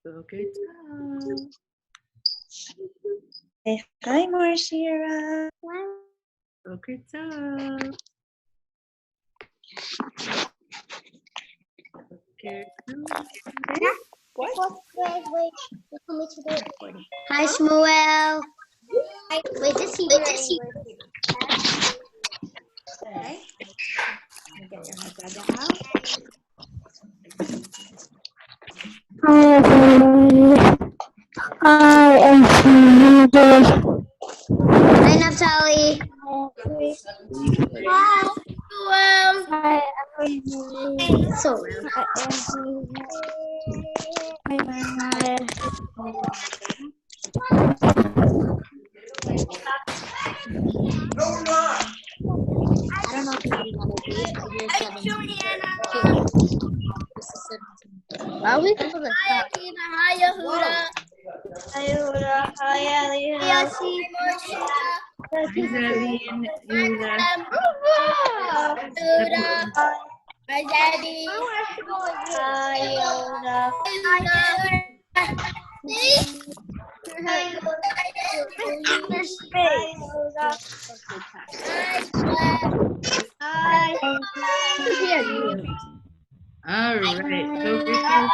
Boker Tov. Say hi, Marshira. Boker Tov. Boker Tov. What? Wait. Hi, Shmuel. Wait, just see. Okay. Get your Haggadah out. Hi, Naftali. Hi. Hi, so I don't know if you're reading other days, but here's 17. This is 17. Are we? Hi, Tina. Hi, Yehuda. Hi, Yehuda. Hi, Ellie. Hi, Zevin, Yehuda. Yehuda. Hi, Daddy. Hi, Yehuda. Hi. All right. Boker Tov.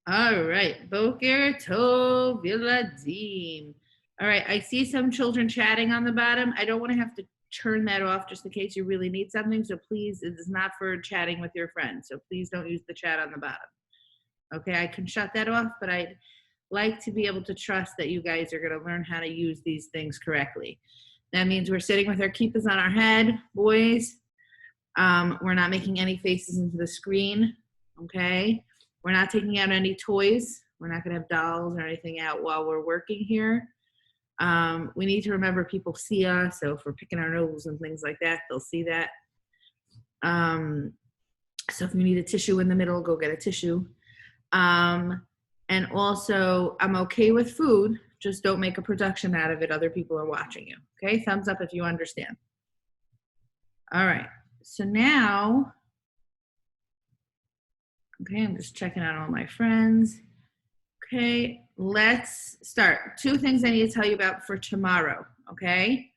All right, Boker Tov Yiladim. All right, I see some children chatting on the bottom. I don't want to have to turn that off just in case you really need something. So please, it is not for chatting with your friends. So please don't use the chat on the bottom. Okay, I can shut that off, but I'd like to be able to trust that you guys are going to learn how to use these things correctly. That means we're sitting with our kippahs on our head, boys. We're not making any faces into the screen, okay? We're not taking out any toys. We're not going to have dolls or anything out while we're working here. We need to remember people see us, so if we're picking our nose and things like that, they'll see that. So if you need a tissue in the middle, go get a tissue. And also, I'm okay with food, just don't make a production out of it. Other people are watching you, okay? Thumbs up if you understand. All right, so now, okay, I'm just checking out all my friends. Okay, let's start. 2 things I need to tell you about for tomorrow, okay?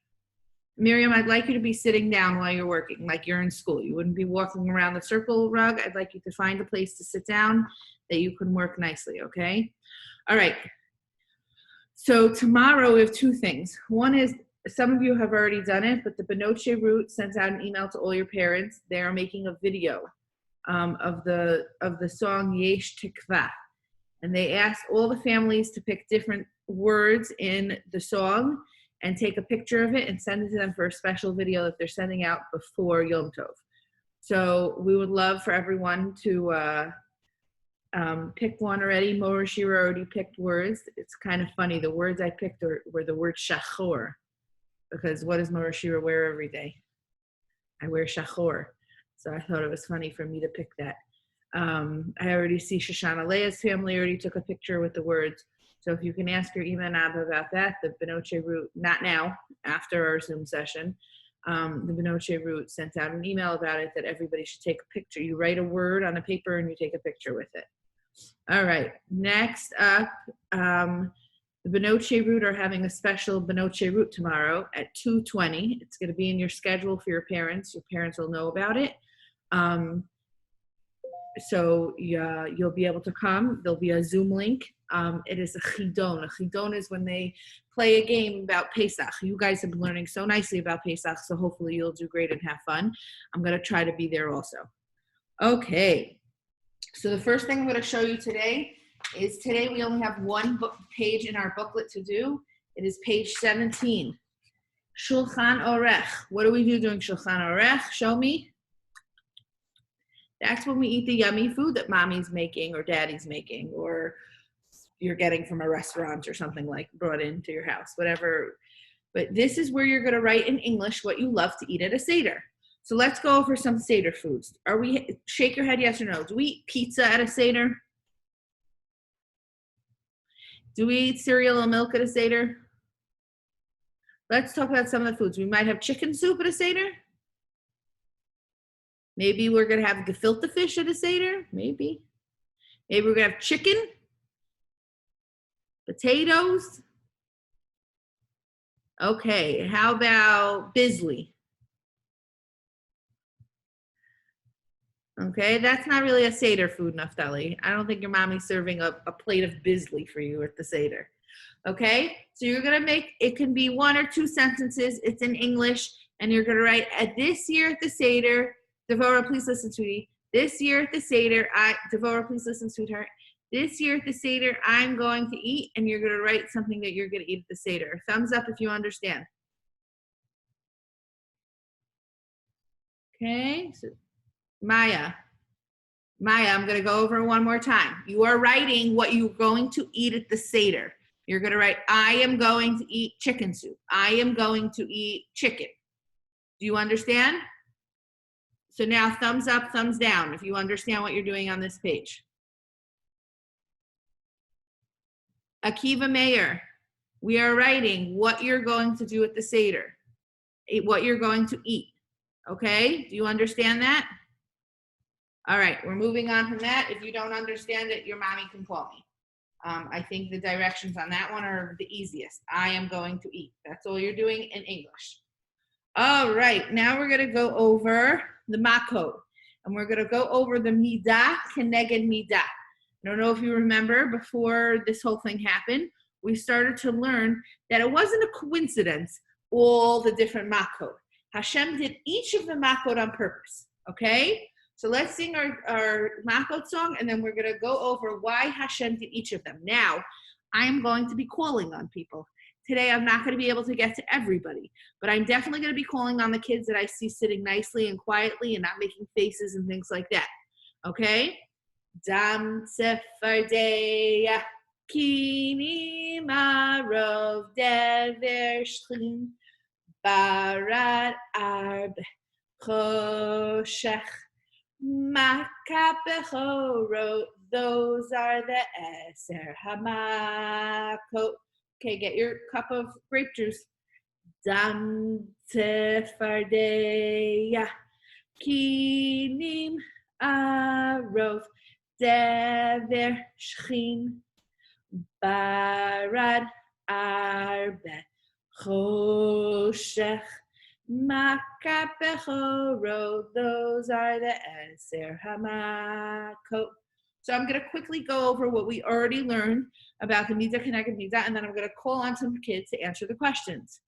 Miriam, I'd like you to be sitting down while you're working, like you're in school. You wouldn't be walking around the circle rug. I'd like you to find a place to sit down that you can work nicely, okay? All right. So tomorrow we have 2 things. One is, some of you have already done it, but the Benoche Root sends out an email to all your parents. They are making a video of the song Yesh Tikva. And they asked all the families to pick different words in the song and take a picture of it and send it to them for a special video that they're sending out before Yom Tov. So we would love for everyone to pick one already. Mora Shira already picked words. It's kind of funny. The words I picked were the word shachor, because what does Mora Shira wear every day? I wear shachor. So I thought it was funny for me to pick that. I already see Shoshana Leah's family already took a picture with the words. So if you can ask your Ima and Abba about that, the Benoche Root, not now, after our Zoom session, the Benoche Root sent out an email about it that everybody should take a picture. You write a word on a paper and you take a picture with it. All right, next up, the Benoche Root are having a special Benoche Root tomorrow at 2:20. It's going to be in your schedule for your parents. Your parents will know about it. So you'll be able to come. There'll be a Zoom link. It is a chidon. A chidon is when they play a game about Pesach. You guys have been learning so nicely about Pesach, so hopefully you'll do great and have fun. I'm going to try to be there also. Okay. So the first thing I'm going to show you today is today we only have one page in our booklet to do. It is page 17. Shulchan Orech. What do we do during Shulchan Orech? Show me. That's when we eat the yummy food that mommy's making or daddy's making or you're getting from a restaurant or something like brought into your house, whatever. But this is where you're going to write in English what you love to eat at a Seder. So let's go over some Seder foods. Shake your head yes or no. Do we eat pizza at a Seder? Do we eat cereal and milk at a Seder? Let's talk about some of the foods. We might have chicken soup at a Seder. Maybe we're going to have gefilte fish at a Seder. Maybe. Maybe we're going to have chicken, potatoes. Okay, how about Bisley? Okay, that's not really a Seder food, Naftali. I don't think your mommy's serving a plate of Bisley for you at the Seder. Okay, so you're gonna make, it can be 1 or 2 sentences, it's in English, and you're gonna write, at this year at the Seder, Devora, please listen, sweetie. This year at the Seder, Devora, please listen, sweetheart. This year at the Seder, I'm going to eat, and you're gonna write something that you're gonna eat at the Seder. Thumbs up if you understand. Okay, so Maya, I'm gonna go over one more time. You are writing what you're going to eat at the Seder. You're gonna write, I am going to eat chicken soup. I am going to eat chicken. Do you understand? So now thumbs up, thumbs down if you understand what you're doing on this page. Akiva Mayer, we are writing what you're going to do at the Seder, what you're going to eat. Okay, do you understand that? All right, we're moving on from that. If you don't understand it, your mommy can call me. I think the directions on that one are the easiest. I am going to eat. That's all you're doing in English. All right, now we're gonna go over the makot. And we're gonna go over the midah keneged midah. I don't know if you remember, before this whole thing happened, we started to learn that it wasn't a coincidence, all the different makot. Hashem did each of the makot on purpose, okay? So let's sing our makot song, and then we're gonna go over why Hashem did each of them. Now, I am going to be calling on people. Today, I'm not gonna be able to get to everybody, but I'm definitely gonna be calling on the kids that I see sitting nicely and quietly and not making faces and things like that, okay? Dam Tsefardeya Kini Marov Dever Shchin Barat Arb Choshech Makapechorot. Those are the Eser Hamakot. Okay, get your cup of grape juice. Dam Tsefardeya Kinim Arov Dever Shchin Barad Arbe Choshech Makapechorot. Those are the Eser Hamakot. So I'm going to quickly go over what we already learned about the midah keneged midah, and then I'm going to call on some kids to answer the questions.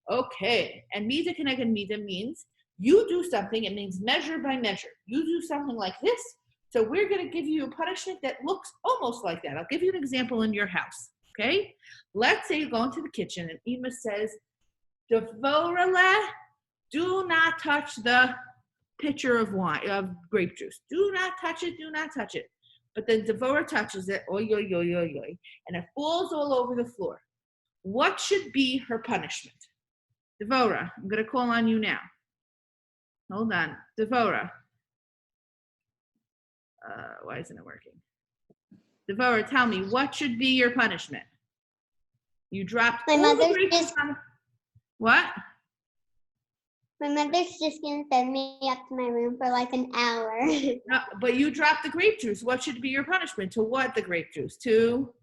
Okay, and midah keneged midah means you do something, it means measure by measure. You do something like this, so we're going to give you a punishment that looks almost like that. I'll give you an example in your house, okay? Let's say you go into the kitchen and Ima says, Devorah, do not touch the pitcher of wine, of grape juice. Do not touch it, do not touch it. But then Devorah touches it, oy, oy, oy, oy, oy, and it falls all over the floor. What should be her punishment? Devorah, I'm going to call on you now. Hold on. Devorah. Why isn't it working? Devorah, tell me, what should be your punishment? You dropped My all the mother's grape juice just- on. What? My mother's just gonna send me up to my room for like an hour. No, but you dropped the grape juice. What should be your punishment? To what the grape juice? To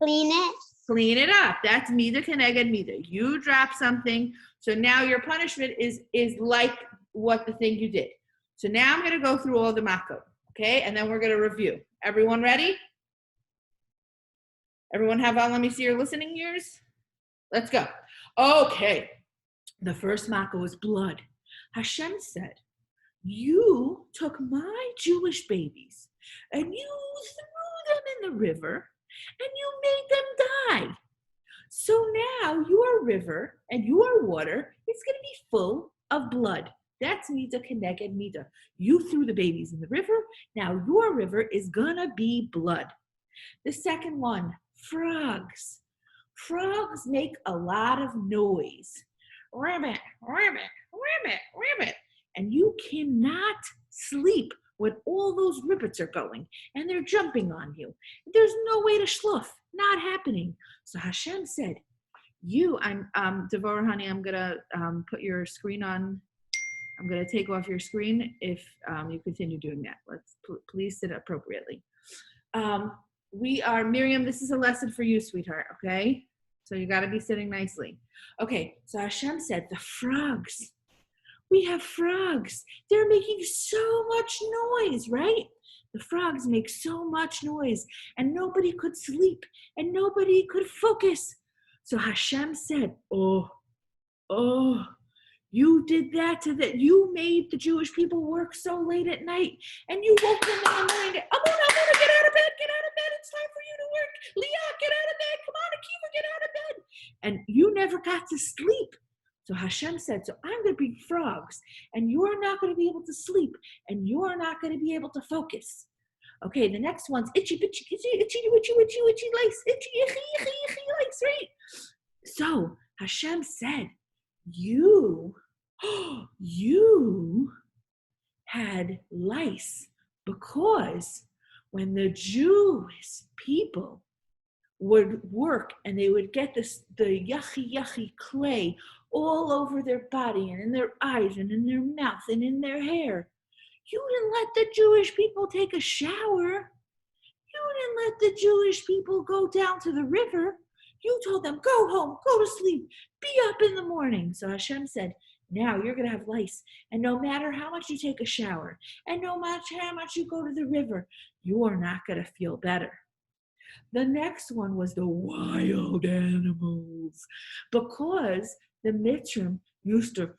Clean it. clean it up. That's midah keneged midah. You dropped something, so now your punishment is like what the thing you did. So now I'm going to go through all the makot, okay? And then we're going to review. Everyone ready? Everyone have on? Let me see your listening ears. Let's go. Okay. The first makot was blood. Hashem said, you took my Jewish babies and you threw them in the river and you made them die. So now your river and your water is going to be full of blood. That's midah keneged midah. You threw the babies in the river. Now your river is going to be blood. The second one, frogs. Frogs make a lot of noise. Ribbit, ribbit, ribbit, ribbit. And you cannot sleep when all those ribbits are going and they're jumping on you. There's no way to shluff, not happening. So Hashem said, Devorah, honey, I'm gonna put your screen on. I'm gonna take off your screen if you continue doing that. Please sit appropriately. Miriam, this is a lesson for you, sweetheart, okay? So you gotta be sitting nicely. Okay, so Hashem said, the frogs, we have frogs. They're making so much noise, right? The frogs make so much noise and nobody could sleep and nobody could focus. So Hashem said, oh, you did that you made the Jewish people work so late at night and you woke them in the morning. Amuna, get out of bed, it's time for you to work. Leah, get out of bed, come on, Akiva, get out of bed. And you never got to sleep. So Hashem said, so I'm going to bring frogs and you're not going to be able to sleep and you're not going to be able to focus. Okay, the next one's itchy, bitchy, itchy, lice, itchy, lice, right? So Hashem said, you had lice because when the Jewish people would work and they would get the yucky clay all over their body and in their eyes and in their mouth and in their hair, you didn't let the Jewish people take a shower. You didn't let the Jewish people go down to the river. You told them, go home, go to sleep, be up in the morning. So Hashem said, now you're going to have lice. And no matter how much you take a shower, and no matter how much you go to the river, you are not going to feel better. The next one was the wild animals. Because the Mitzrim used to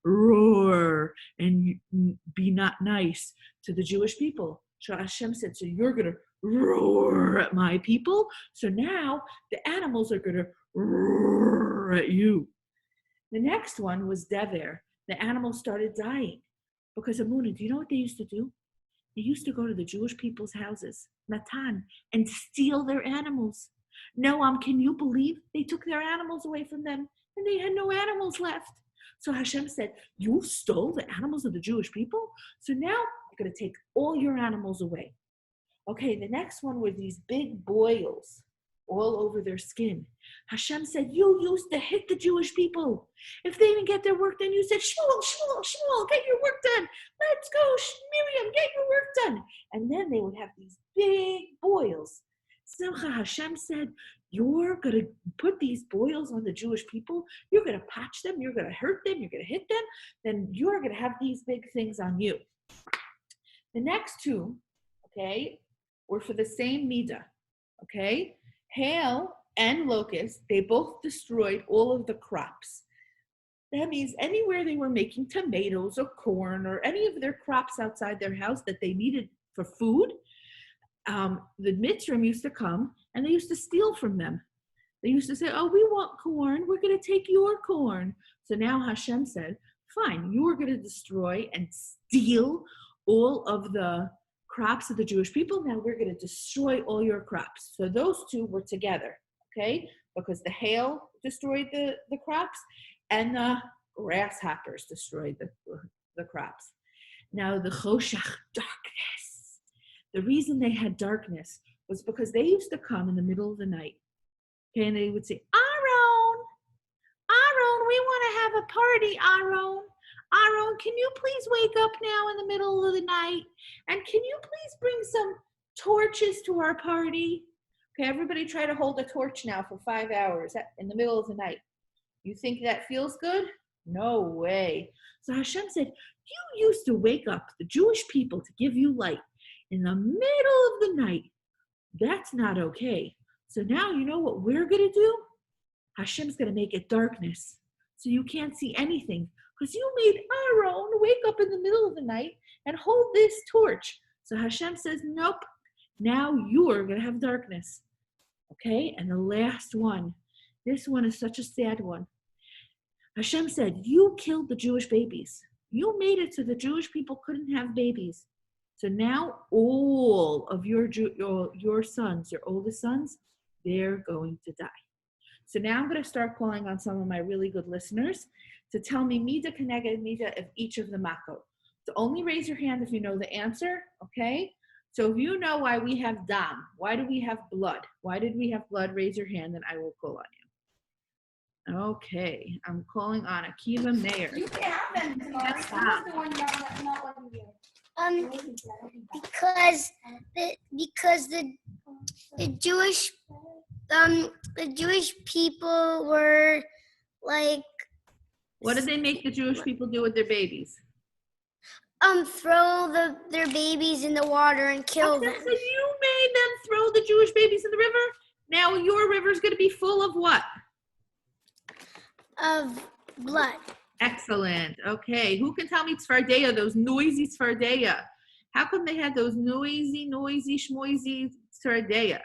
roar and be not nice to the Jewish people. So Hashem said, so you're going to roar at my people. So now the animals are going to roar at you. The next one was Dever. The animals started dying because Amuna, do you know what they used to do? They used to go to the Jewish people's houses, Natan, and steal their animals. Noam, can you believe they took their animals away from them and they had no animals left? So Hashem said, you stole the animals of the Jewish people? So now I'm going to take all your animals away. Okay, the next one were these big boils all over their skin. Hashem said, you used to hit the Jewish people. If they didn't get their work done, you said, Shmuel, get your work done. Let's go, Miriam, get your work done. And then they would have these big boils. Simcha, Hashem said, you're going to put these boils on the Jewish people. You're going to patch them. You're going to hurt them. You're going to hit them. Then you're going to have these big things on you. The next two, okay, were for the same midah, okay? Hail and locusts, they both destroyed all of the crops. That means anywhere they were making tomatoes or corn or any of their crops outside their house that they needed for food, the Mitzrim used to come and they used to steal from them. They used to say, oh, we want corn. We're going to take your corn. So now Hashem said, fine, you are going to destroy and steal all of the crops of the Jewish people. Now we're going to destroy all your crops. So those two were together, okay? Because the hail destroyed the crops and the grasshoppers destroyed the crops. Now the choshech, darkness. The reason they had darkness was because they used to come in the middle of the night, okay? And they would say, Aaron, we want to have a party, Aaron, can you please wake up now in the middle of the night? And can you please bring some torches to our party? Okay, everybody try to hold a torch now for 5 hours in the middle of the night. You think that feels good? No way. So Hashem said, you used to wake up the Jewish people to give you light in the middle of the night. That's not okay. So now you know what we're going to do? Hashem's going to make it darkness so you can't see anything. Because you made Aaron wake up in the middle of the night and hold this torch. So Hashem says, nope, now you're going to have darkness. Okay, and the last one. This one is such a sad one. Hashem said, you killed the Jewish babies. You made it so the Jewish people couldn't have babies. So now all of your sons, your oldest sons, they're going to die. So now I'm going to start calling on some of my really good listeners to tell me Mida Keneged Mida of each of the Makot. So only raise your hand if you know the answer, okay? So if you know why we have dam, why do we have blood? Why did we have blood? Raise your hand and I will call on you. Okay, I'm calling on Akiva Mayer. You can have them tomorrow. Yes, I'm Mom. the one not letting you. Because the Jewish people were like What did they make the Jewish people do with their babies? throw their babies in the water and kill Okay, them. so you made them throw the Jewish babies in the river? Now your river's going to be full of what? Of blood. Excellent. Okay, who can tell me Tzfardeya, those noisy Tzfardeya? How come they had those noisy, schmoisy Tzfardeya?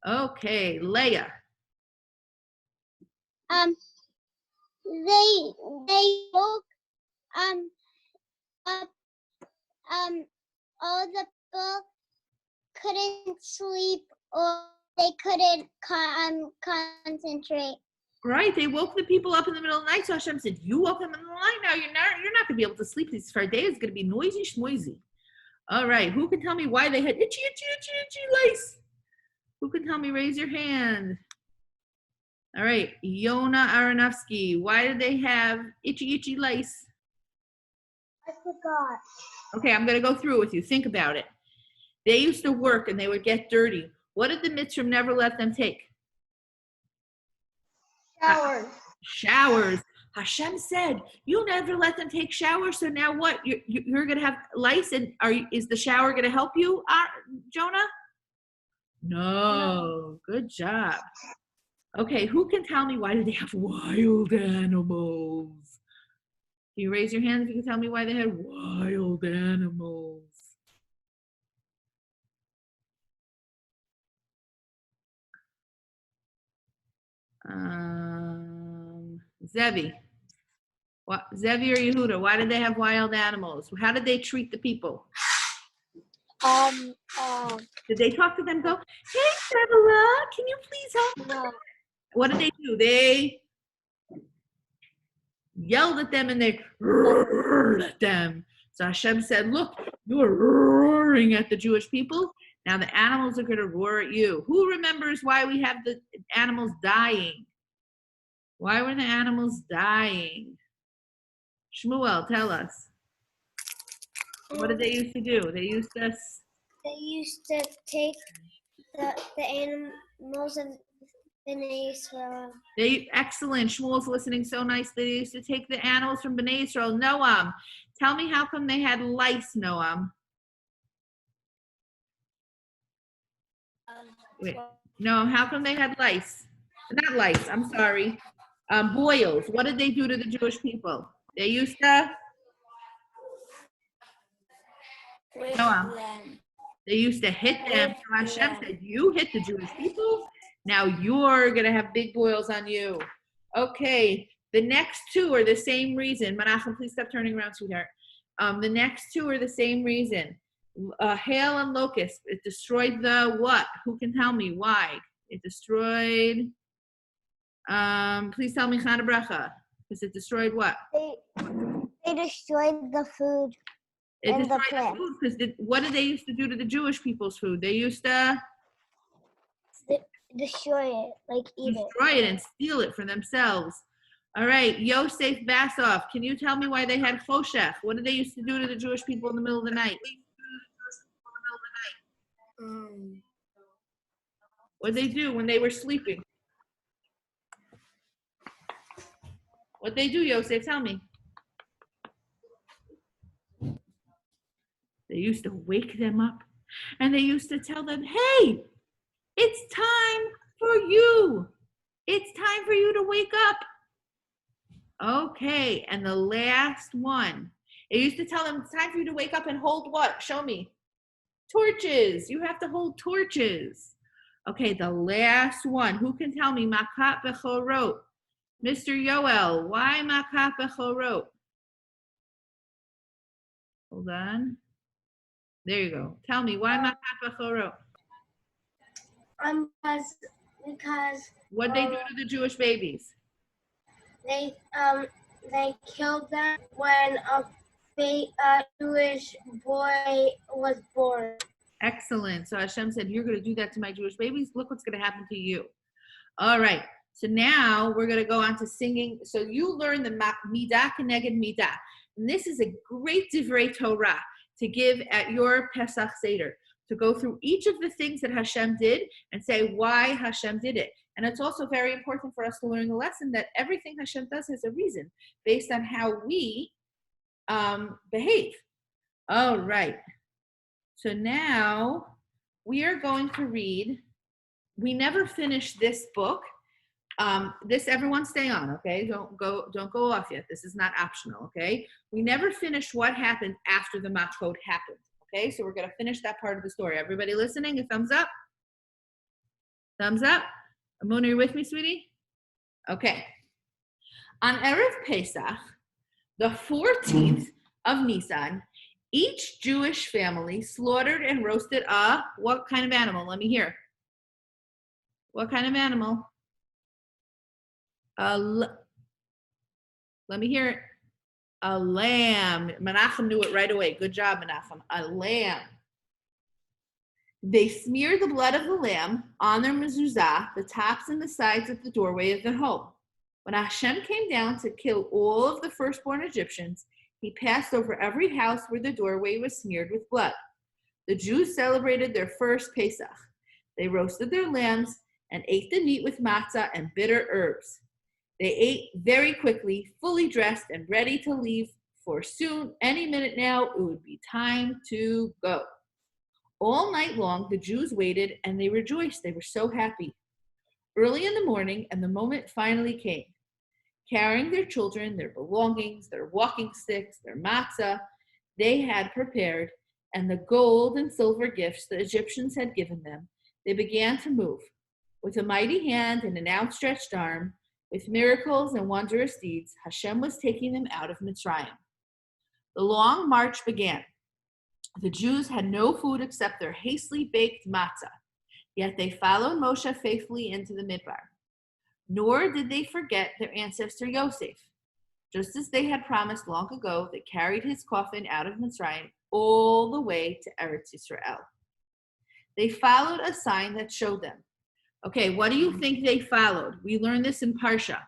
Okay, Leah. They woke up all the people couldn't sleep or they couldn't concentrate. Right, they woke the people up in the middle of the night. So Hashem said, "You woke them in the night. Now you're not going to be able to sleep. This Tzfardeya is going to be noisy, schmoisy." All right, who can tell me why they had itchy lice? Who can tell me? Raise your hand. All right, Yona Aronofsky. Why did they have itchy lice? I forgot. Okay, I'm going to go through it with you. Think about it. They used to work and they would get dirty. What did the Mitzvah never let them take? Showers. Showers. Hashem said, you never let them take showers, so now what? You're going to have lice, and is the shower going to help you, Jonah? No. Good job. Okay, who can tell me why do they have wild animals? Can you raise your hand if you can tell me why they had wild animals? Zevi. What, Zevi or Yehuda, why did they have wild animals? How did they treat the people? Did they talk to them, go, hey, Sevilla, can you please help? No. What did they do? They yelled at them and they roared at them. So Hashem said, look, you are roaring at the Jewish people. Now the animals are going to roar at you. Who remembers why we have the animals dying? Why were the animals dying? Shmuel, tell us. What did they used to do? They used to take the animals of Bnei Israel. Excellent. Shmuel's listening so nice. They used to take the animals from Bnei Israel. Noam, tell me how come they had lice, Noam? Wait, no, how come they had lice? Not lice, I'm sorry. Boils. What did they do to the Jewish people? They used to? Noam. They used to hit them. So Hashem said, you hit the Jewish people, now you're going to have big boils on you. Okay, the next two are the same reason. Menachem, please stop turning around, sweetheart. The next two are the same reason. Hail and locust. It destroyed the what? Who can tell me why? It destroyed, please tell me Chana Bracha. Because it destroyed what? They destroyed the food. It And the destroyed the food. Because what did they used to do to the Jewish people's food? They used to Destroy it, like eat it. destroy it and steal it for themselves. All right, Yosef Basov, can you tell me why they had choshech? What did they used to do to the Jewish people in the middle of the night? What did they do when they were sleeping? What did they do, Yosef? Tell me. They used to wake them up and they used to tell them, hey, it's time for you. It's time for you to wake up. Okay, and the last one. It used to tell them it's time for you to wake up and hold what? Show me. Torches. You have to hold torches. Okay, the last one. Who can tell me? Makat bechorot. Mr. Yoel, why makat bechorot? Hold on. There you go. Tell me, why makat bechorot? Because What they do to the Jewish babies? they killed them when Jewish boy was born. Excellent. So Hashem said, you're going to do that to my Jewish babies. Look what's going to happen to you. All right. So now we're going to go on to singing. So you learn the Midah Keneged Midah. And this is a great Divrei Torah to give at your Pesach Seder, to go through each of the things that Hashem did and say why Hashem did it. And it's also very important for us to learn the lesson that everything Hashem does has a reason based on how we behave. All right. So now we are going to read. We never finished this book. Everyone stay on, okay? Don't go off yet. This is not optional, okay? We never finished what happened after the Makot happened, okay? So we're going to finish that part of the story. Everybody listening, a thumbs up? Thumbs up? Amuna, you with me, sweetie? Okay. On Erev Pesach, the 14th of Nisan, each Jewish family slaughtered and roasted what kind of animal? Let me hear. What kind of animal? Let me hear it. A lamb. Menachem knew it right away. Good job, Menachem. A lamb. They smeared the blood of the lamb on their mezuzah, the tops and the sides of the doorway of their home. When Hashem came down to kill all of the firstborn Egyptians, he passed over every house where the doorway was smeared with blood. The Jews celebrated their first Pesach. They roasted their lambs and ate the meat with matzah and bitter herbs. They ate very quickly, fully dressed and ready to leave, for soon, any minute now, it would be time to go. All night long, the Jews waited and they rejoiced. They were so happy. Early in the morning, and the moment finally came. Carrying their children, their belongings, their walking sticks, their matzah, they had prepared, and the gold and silver gifts the Egyptians had given them, they began to move. With a mighty hand and an outstretched arm, with miracles and wondrous deeds, Hashem was taking them out of Mitzrayim. The long march began. The Jews had no food except their hastily baked matzah, yet they followed Moshe faithfully into the Midbar. Nor did they forget their ancestor Yosef, just as they had promised long ago, that carried his coffin out of Mitzrayim all the way to Eretz Yisrael. They followed a sign that showed them. Okay, what do you think they followed? We learned this in Parsha.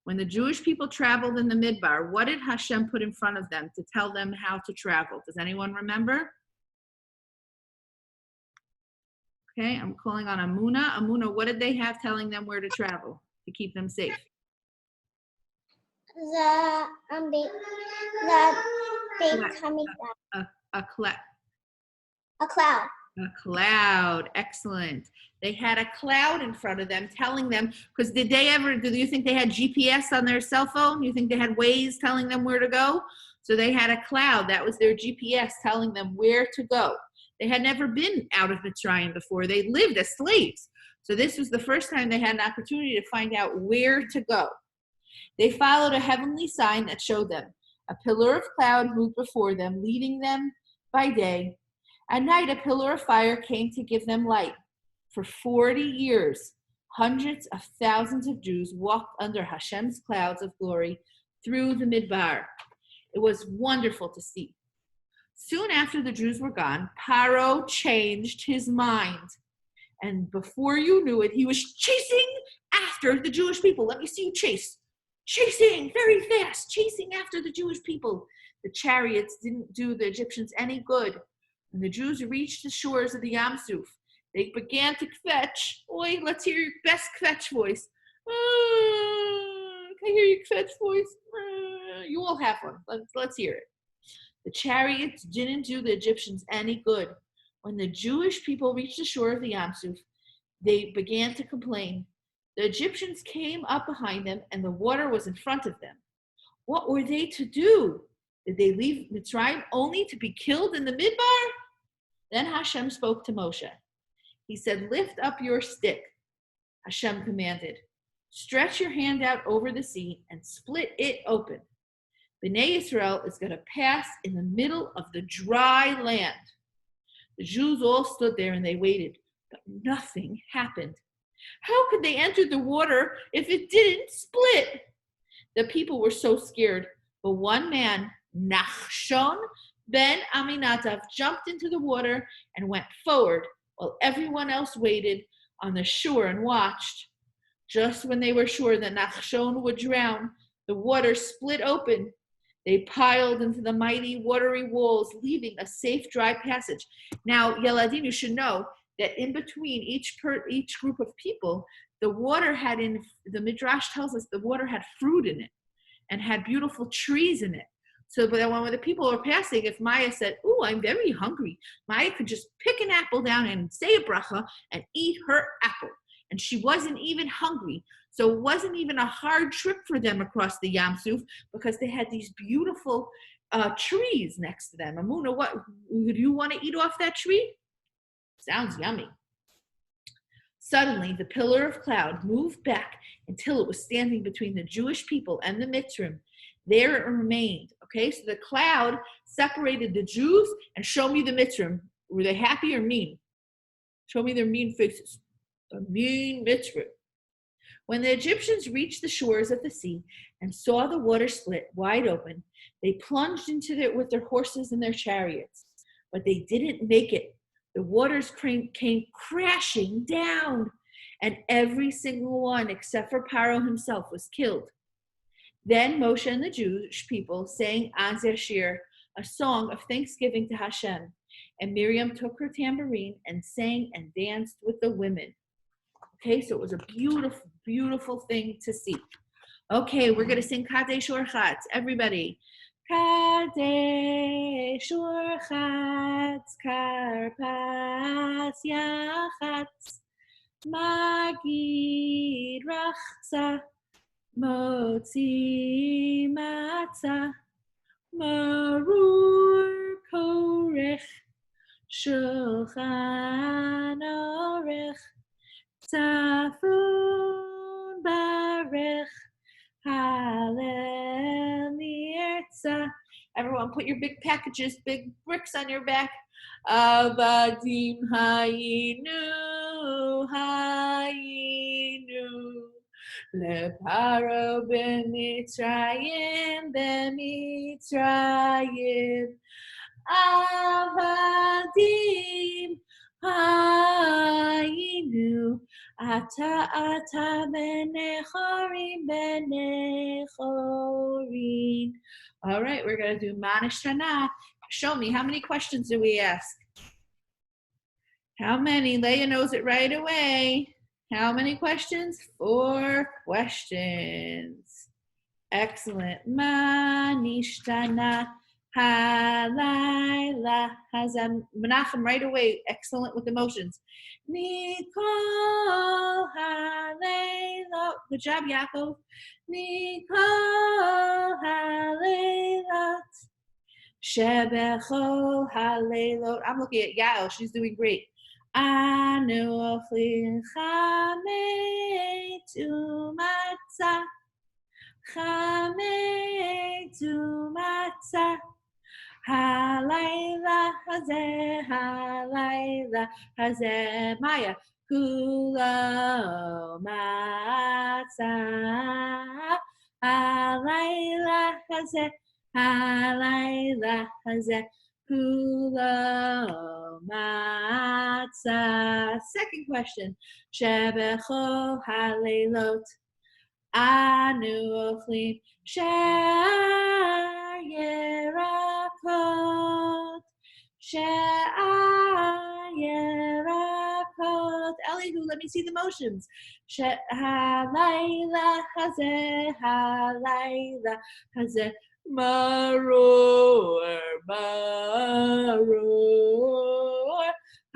When the Jewish people traveled in the Midbar, what did Hashem put in front of them to tell them how to travel? Does anyone remember? Okay, I'm calling on Amuna. Amuna, what did they have telling them where to travel to keep them safe? The coming down. A cloud. A cloud. A cloud. Excellent. They had a cloud in front of them telling them, because do you think they had GPS on their cell phone? You think they had Waze telling them where to go? So they had a cloud. That was their GPS telling them where to go. They had never been out of Mitzrayim before. They lived as slaves. So this was the first time they had an opportunity to find out where to go. They followed a heavenly sign that showed them. A pillar of cloud moved before them, leading them by day. At night, a pillar of fire came to give them light. For 40 years, hundreds of thousands of Jews walked under Hashem's clouds of glory through the Midbar. It was wonderful to see. Soon after the Jews were gone, Paro changed his mind. And before you knew it, he was chasing after the Jewish people. Let me see you chase. Chasing very fast, chasing after the Jewish people. The chariots didn't do the Egyptians any good. When the Jews reached the shores of the Yam Suf, they began to kvetch. Oi, let's hear your best kvetch voice. Can I hear your kvetch voice? You all have one. Let's hear it. The chariots didn't do the Egyptians any good. When the Jewish people reached the shore of the Yam Suf, they began to complain. The Egyptians came up behind them, and the water was in front of them. What were they to do? Did they leave Mitzrayim only to be killed in the Midbar? Then Hashem spoke to Moshe. He said, lift up your stick. Hashem commanded. Stretch your hand out over the sea and split it open. Bnei Yisrael is going to pass in the middle of the dry land. The Jews all stood there and they waited, but nothing happened. How could they enter the water if it didn't split? The people were so scared, but one man Nachshon ben Aminadav jumped into the water and went forward while everyone else waited on the shore and watched. Just when they were sure that Nachshon would drown, the water split open. They piled into the mighty watery walls, leaving a safe, dry passage. Now, Yeladim, you should know that in between each group of people, the water had the Midrash tells us the water had fruit in it and had beautiful trees in it. So but when the people were passing, if Maya said, "Oh, I'm very hungry," Maya could just pick an apple down and say a bracha and eat her apple. And she wasn't even hungry. So it wasn't even a hard trip for them across the Yam Suf because they had these beautiful trees next to them. Amuna, what would you want to eat off that tree? Sounds yummy. Suddenly, the pillar of cloud moved back until it was standing between the Jewish people and the Mitzrim. There it remained. Okay, so the cloud separated the Jews and showed me the Mitzrim. Were they happy or mean? Show me their mean faces. A mean Mitzrim. When the Egyptians reached the shores of the sea and saw the water split wide open, they plunged into it with their horses and their chariots. But they didn't make it. The waters came crashing down, and every single one except for Paro himself was killed. Then Moshe and the Jewish people sang Az Shir, a song of thanksgiving to Hashem, and Miriam took her tambourine and sang and danced with the women. Okay, so it was a beautiful, beautiful thing to see. Okay, we're going to sing Kadesh Orchatz. Everybody. Kadesh Orchatz Karpas Yachatz Magid Rachza Motzi Matzah Marur Korech Shulchan Orech Tafun Barech Halel Nirtza. Everyone put your big packages, big bricks on your back. Avadim Hayinu Hayinu Leparo b'Mitzrayim b'Mitzrayim Avadim Hayinu Ata benechorim benechorim. All right, we're going to do Manish Tanah. Show me, how many questions do we ask? How many? Leah knows it right away. How many questions? 4 questions. Excellent. Manish Tanah. Halayla Hazam Menachem right away. Excellent with emotions. Nikol Halayla. Good job, Yaakov. Nikol Halayla. Shebechol Halaylot. I'm looking at Yael. She's doing great. Anu Ochli Chametu Matzah. Chametu Matzah. Halayla hazeh Maya kulo matzah. Halayla hazeh kulo matzah. Second question. Shebechol halaylot anu ochlim she'ar yerakot. She'ar yerakot. Elihu, let me see the motions. Halayla hazeh maror maror.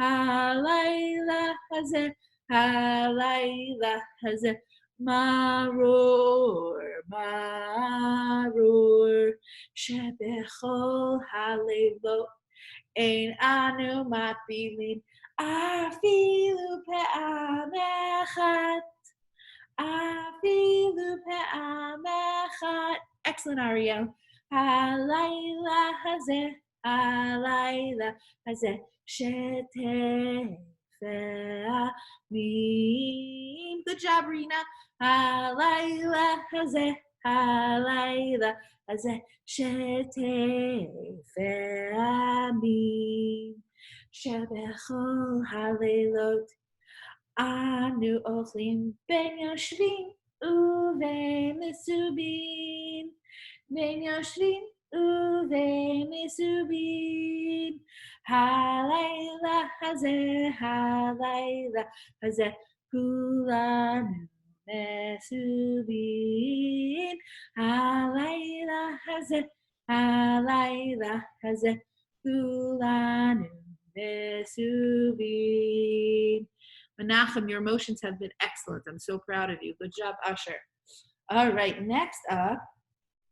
Halayla hazeh maror maror. Shebechol halaylot ein anu mapilin afilu pe'am echat. Afilu pe'am echat. Excellent, Ariel. Halayla hazeh shetefe'amim. Good job, Rina. Halayla hazeh shetefeh amim shebechol halelot anu ochlim ben yoshvim uven mesubim ben yoshvim uven mesubim halayla hazeh kulanu mesubim halayla hazeh kulanu mesubim. Menachem, your emotions have been excellent. I'm so proud of you. Good job, Usher. All right, next up,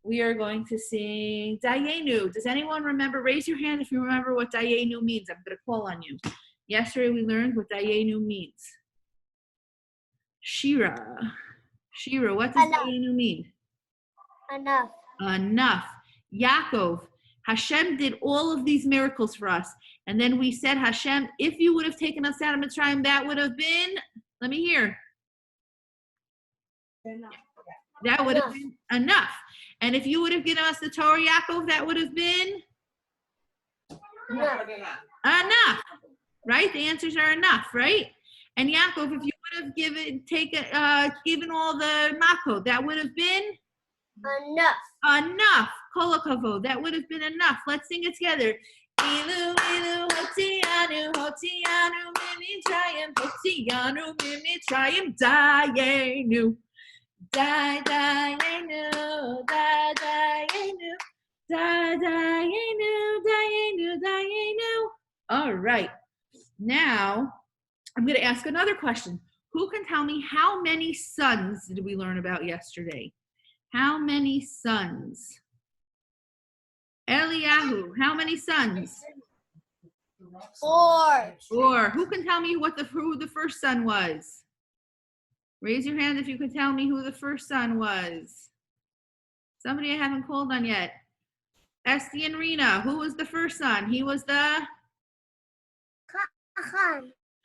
we are going to sing Dayenu. Does anyone remember? Raise your hand if you remember what Dayenu means. I'm going to call on you. Yesterday we learned what Dayenu means. Shira, what does Enough. Dayenu mean? Enough. Enough. Yaakov, Hashem did all of these miracles for us. And then we said, Hashem, if you would have taken us out of Mitzrayim, that would have been, let me hear. That would have been enough. And if you would have given us the Torah, Yaakov, that would have been enough. Right? The answers are enough, right? And Yaakov, if you would have given all the Mako, that would have been Enough. enough. Kol hakavod, that would have been enough. Let's sing it together. Ilu, ilu, hotianu, hotianu, mimitrayim, hotianu, mimitrayim, dayenu. Dayenu, dayenu, dayenu. All right. Now, I'm going to ask another question. Who can tell me how many sons did we learn about yesterday? How many sons? Eliyahu, how many sons? 4. 4. Who can tell me who the first son was? Raise your hand if you could tell me who the first son was. Somebody I haven't called on yet. Esty and Rena, who was the first son? He was the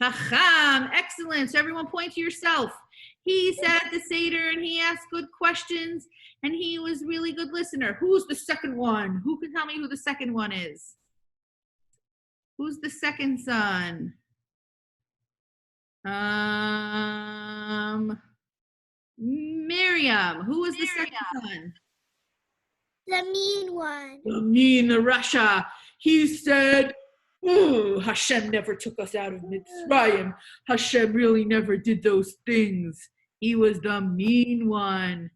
Chacham. Excellent. So everyone point to yourself. He said the Seder and he asked good questions and he was really good listener. Who's the second one? Who can tell me who the second one is? Who's the second son? Miriam. Who was the second son? The mean one. The mean Russia. He said, "Oh, Hashem never took us out of Mitzrayim. Hashem really never did those things. He was the mean one."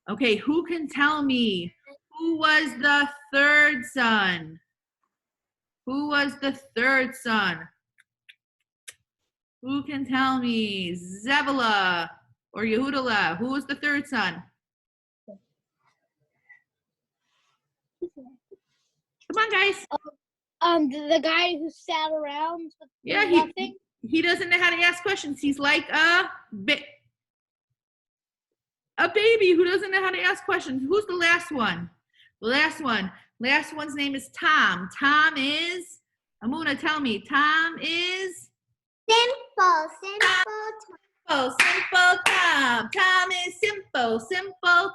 Okay, who can tell me who was the third son? Who was the third son? Who can tell me? Zebulun or Yehudah? Who was the third son? Come on, guys. The guy who sat around with Yeah, nothing. he doesn't know how to ask questions. He's like a baby who doesn't know how to ask questions. Who's the last one? The last one. Last one's name is Tom. Tom is, Amuna, tell me. Tom is? Simple. Simple Tom. Tom is simple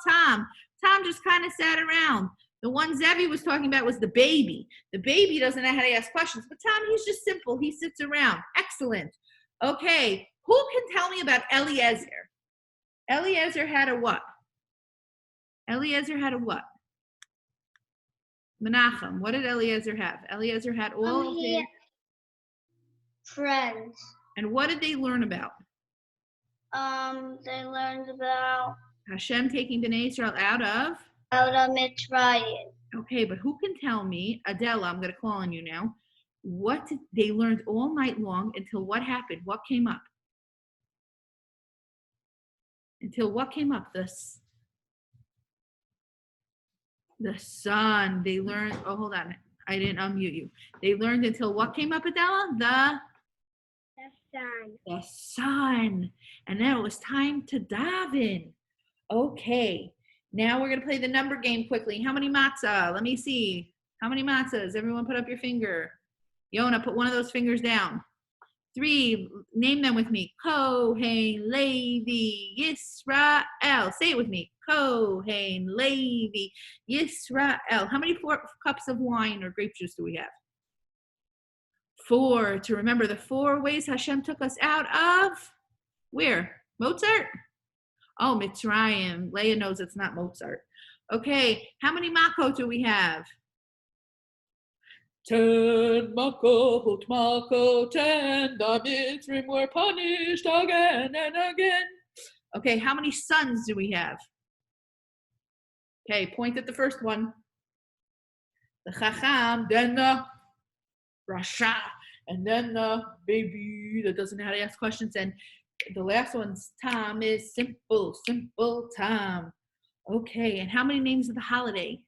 Tom. Tom just kind of sat around. The one Zevi was talking about was the baby. The baby doesn't know how to ask questions, but Tom, he's just simple. He sits around. Excellent. Okay, who can tell me about Eliezer? Eliezer had a what? Eliezer had a what? Menachem. What did Eliezer have? Eliezer had all of his friends. And what did they learn about? They learned about Hashem taking Bnei Israel out of Mitzrayim. Okay, but who can tell me, Adela, I'm going to call on you now, what did they learned all night long until what happened? What came up? Until what came up? The sun. They learned, oh, hold on. I didn't unmute you. They learned until what came up, Adela? The sun. And then it was time to dive in. Okay. Now we're going to play the number game quickly. How many matzah? Let me see. How many matzahs? Everyone put up your finger. Yona, put one of those fingers down. 3, name them with me. Kohen, Levi, Yisrael. Say it with me. Kohen, Levi, Yisrael. How many 4 cups of wine or grape juice do we have? 4. To remember the 4 ways Hashem took us out of where? Mozart? Oh, Mitzrayim. Leah knows it's not Mozart. Okay, how many makot do we have? 10 makot, and the Mitzrayim were punished again and again. Okay, how many sons do we have? Okay, point at the first one. The Chacham, then the Rasha, and then the baby that doesn't know how to ask questions, and the last one's Tom is simple Tom. Okay, and how many names of the holiday?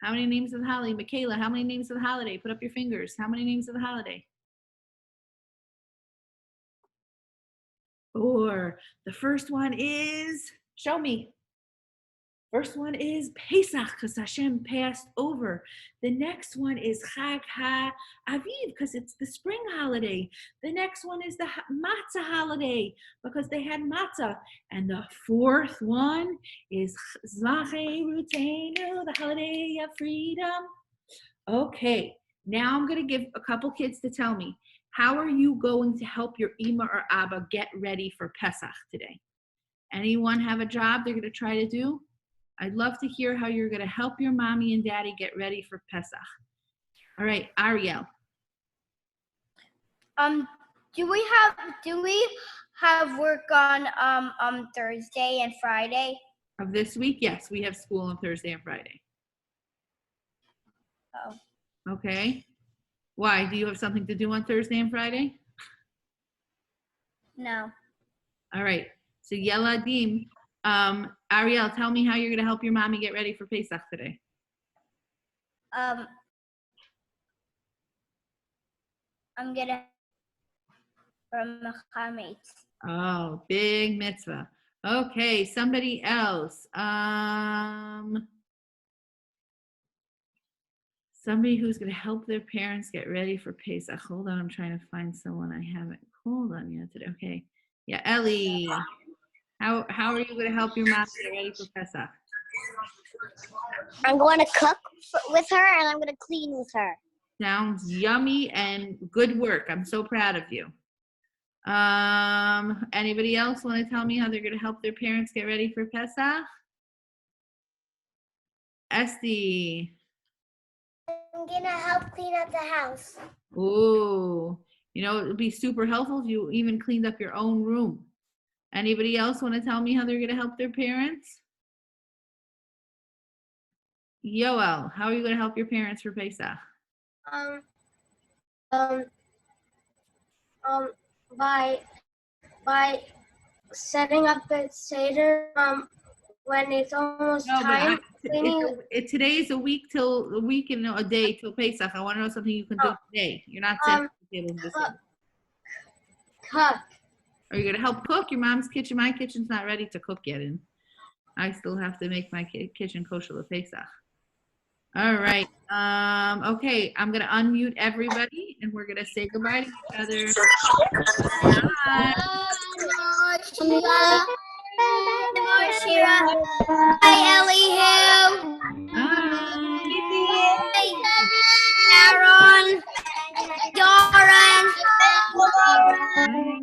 How many names of the holiday? Michaela, how many names of the holiday? Put up your fingers. How many names of the holiday? 4. The first one is, show me. First one is Pesach, because Hashem passed over. The next one is Chag HaAviv, because it's the spring holiday. The next one is the Matzah holiday, because they had matzah. And the 4th one is Zvacherutenu, the holiday of freedom. Okay, now I'm going to give a couple kids to tell me, how are you going to help your Ima or Abba get ready for Pesach today? Anyone have a job they're going to try to do? I'd love to hear how you're going to help your mommy and daddy get ready for Pesach. All right, Ariel. Do we have work on Thursday and Friday? Of this week, yes, we have school on Thursday and Friday. Oh. Okay. Why? Do you have something to do on Thursday and Friday? No. All right. So Yeladim, Ariel, tell me how you're going to help your mommy get ready for Pesach today. I'm gonna from Chametz. Oh, big mitzvah. Okay, somebody else. Somebody who's going to help their parents get ready for Pesach. Hold on, I'm trying to find someone I haven't called on yet today. Okay. Yeah, Ellie. How are you going to help your mom get ready for Pesach? I'm going to cook with her and I'm going to clean with her. Sounds yummy and good work. I'm so proud of you. Anybody else want to tell me how they're going to help their parents get ready for Pesach? Esty. I'm going to help clean up the house. Ooh, you know, it would be super helpful if you even cleaned up your own room. Anybody else want to tell me how they're going to help their parents? Yoel, how are you going to help your parents for Pesach? By setting up the Seder when it's almost time. Today is a week and a day till Pesach. I want to know something you can do today. You're not setting the table this week. Cook. Are you going to help cook? Your mom's kitchen, my kitchen's not ready to cook yet, and I still have to make my kitchen kosher for Pesach. All right. Okay, I'm going to unmute everybody, and we're going to say goodbye to each other. Bye. Hi, Elihu. Bye. Aaron. Doran. Bye.